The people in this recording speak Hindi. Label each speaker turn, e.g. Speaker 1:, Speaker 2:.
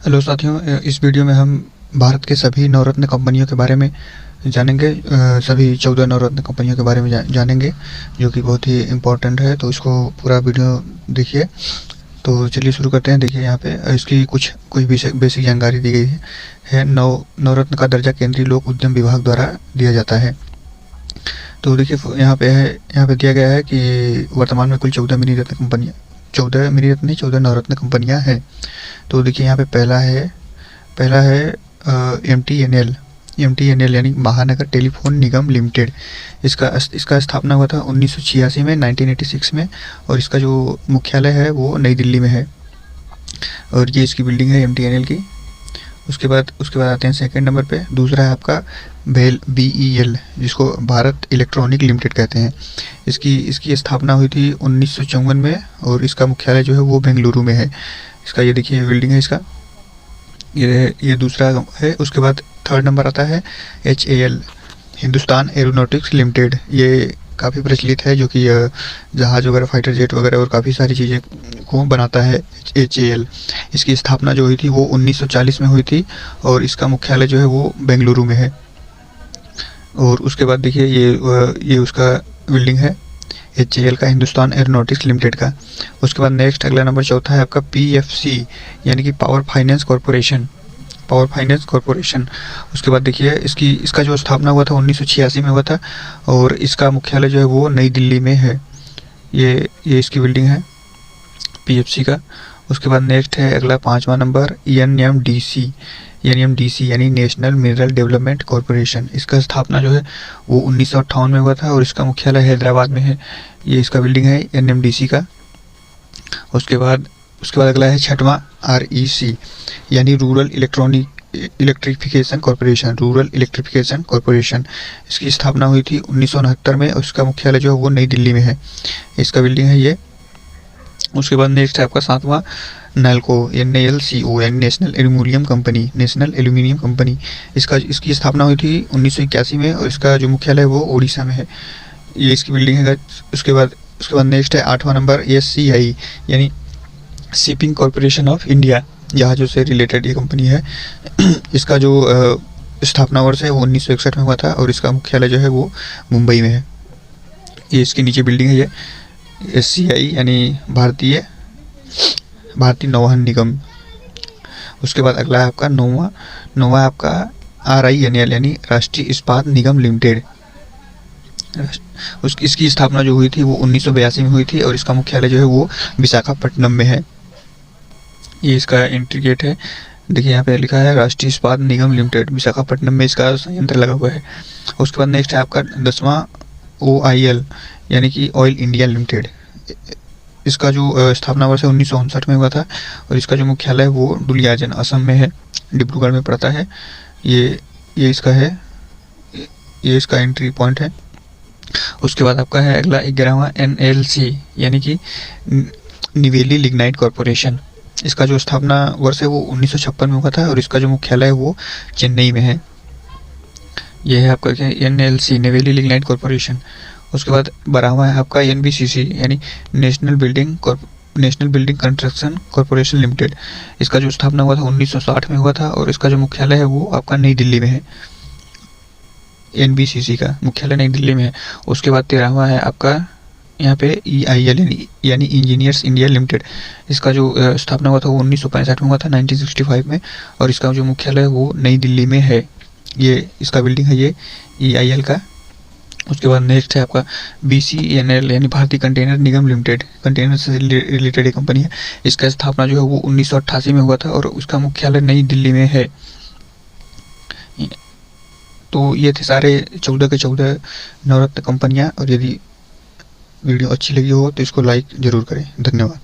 Speaker 1: हेलो साथियों, इस वीडियो में हम भारत के सभी नवरत्न कंपनियों के बारे में जानेंगे। सभी 14 नवरत्न कंपनियों के बारे में जानेंगे, जो कि बहुत ही इम्पोर्टेंट है। तो इसको पूरा वीडियो देखिए। तो चलिए शुरू करते हैं। देखिए यहाँ पे इसकी कुछ बेसिक जानकारी दी गई है। नवरत्न का दर्जा केंद्रीय लोक उद्यम विभाग द्वारा दिया जाता है। तो देखिए यहाँ पे दिया गया है कि वर्तमान में कुल 14 मिनी रत्न कंपनियाँ 14 मिनी रत्न 14 नवरत्न कंपनियाँ हैं। तो देखिए यहाँ पे पहला है एम टी एन एल यानी महानगर टेलीफोन निगम लिमिटेड। इसका स्थापना हुआ था 1986 में 1986 में, और इसका जो मुख्यालय है वो नई दिल्ली में है। और ये इसकी बिल्डिंग है एम की। उसके बाद आते हैं सेकंड नंबर पे। दूसरा है आपका BEL, जिसको भारत इलेक्ट्रॉनिक लिमिटेड कहते हैं। इसकी स्थापना हुई थी 1954 में, और इसका मुख्यालय जो है वो बेंगलुरु में है। इसका ये देखिए बिल्डिंग है इसका, ये दूसरा है। उसके बाद थर्ड नंबर आता है HAL, हिंदुस्तान एरोनॉटिक्स लिमिटेड। ये काफ़ी प्रचलित है, जो कि जहाज वगैरह, फाइटर जेट वगैरह और काफ़ी सारी चीज़ें को बनाता है HAL। इसकी स्थापना जो हुई थी वो 1940 में हुई थी, और इसका मुख्यालय जो है वो बेंगलुरु में है। और उसके बाद देखिए ये उसका बिल्डिंग है HAL का, हिंदुस्तान एरोनॉटिक्स लिमिटेड का। उसके बाद नेक्स्ट अगला नंबर चौथा है आपका PFC, यानी कि पावर फाइनेंस कॉरपोरेशन। उसके बाद देखिए इसका जो स्थापना हुआ था 1986 में हुआ था, और इसका मुख्यालय जो है वो नई दिल्ली में है। ये इसकी बिल्डिंग है PFC का। उसके बाद नेक्स्ट है अगला पाँचवा नंबर NMDC यानी नेशनल मिनरल डेवलपमेंट कॉरपोरेशन। इसका स्थापना जो है वो 1958 में हुआ था, और इसका मुख्यालय हैदराबाद में है। ये इसका बिल्डिंग है NMDC का। उसके बाद अगला है छठवां REC, यानी रूरल इलेक्ट्रिफिकेशन कॉरपोरेशन। इसकी स्थापना हुई थी 1969 में, और इसका मुख्यालय जो है वो नई दिल्ली में है। इसका बिल्डिंग है ये। उसके बाद नेक्स्ट है आपका सातवां NALCO यानी नेशनल एल्यूमिनियम कंपनी। इसकी स्थापना हुई थी 1981 में, और इसका जो मुख्यालय है वो उड़ीसा में है। ये इसकी बिल्डिंग है। उसके बाद नेक्स्ट है आठवां नंबर SCI, यानी शिपिंग कॉरपोरेशन ऑफ इंडिया, जहाज़ों से रिलेटेड ये कंपनी है। इसका जो स्थापना वर्ष है वो 1961 में हुआ था, और इसका मुख्यालय जो है वो मुंबई में है। ये इसके नीचे बिल्डिंग है ये SCI यानी भारतीय नौवहन निगम। उसके बाद अगला है आपका नौवा आपका RINL यानी राष्ट्रीय इस्पात निगम लिमिटेड। इसकी स्थापना जो हुई थी वो 1982 में हुई थी, और इसका मुख्यालय जो है वो विशाखापट्टनम में है। ये इसका एंट्री गेट है। देखिए यहाँ पे लिखा है राष्ट्रीय इस्पात निगम लिमिटेड, विशाखापट्टनम में इसका संयंत्र लगा हुआ है। उसके बाद नेक्स्ट है आपका 10वां OIL यानी कि ऑयल इंडिया लिमिटेड। इसका जो स्थापना वर्ष है 1959 में हुआ था, और इसका जो मुख्यालय है वो दुलियाजन असम में है, डिब्रूगढ़ में पड़ता है। ये इसका है, ये इसका एंट्री पॉइंट है। उसके बाद आपका है अगला 11वां NLC यानी कि निवेली लिग्नाइट कॉरपोरेशन। इसका जो स्थापना वर्ष है वो 1956 में हुआ था, और इसका जो मुख्यालय है वो चेन्नई में है। यह है आपका NLC निवेली लिग्नाइट कॉरपोरेशन। उसके बाद 12वां है आपका NBCC यानी national building construction corporation limited. इसका जो स्थापना हुआ था 1960 में हुआ था, और इसका जो मुख्यालय है वो आपका नई दिल्ली में है। NBCC का मुख्यालय नई दिल्ली में है। उसके बाद 13वां है आपका यहाँ पे EIL यानी इंजीनियर्स इंडिया लिमिटेड। इसका जो स्थापना हुआ था वो 1965 में हुआ था, 1965 में, और इसका जो मुख्यालय है वो नई दिल्ली में है। ये इसका बिल्डिंग है ये EIL का। उसके बाद नेक्स्ट है आपका BCNL यानी भारतीय कंटेनर निगम लिमिटेड। कंटेनर से रिलेटेड एक कंपनी है। इसका स्थापना जो है वो 1988 में हुआ था, और उसका मुख्यालय नई दिल्ली में है। तो ये थे सारे 14 के 14 नवरत्न कंपनियां। और यदि वीडियो अच्छी लगी हो तो इसको लाइक ज़रूर करें। धन्यवाद।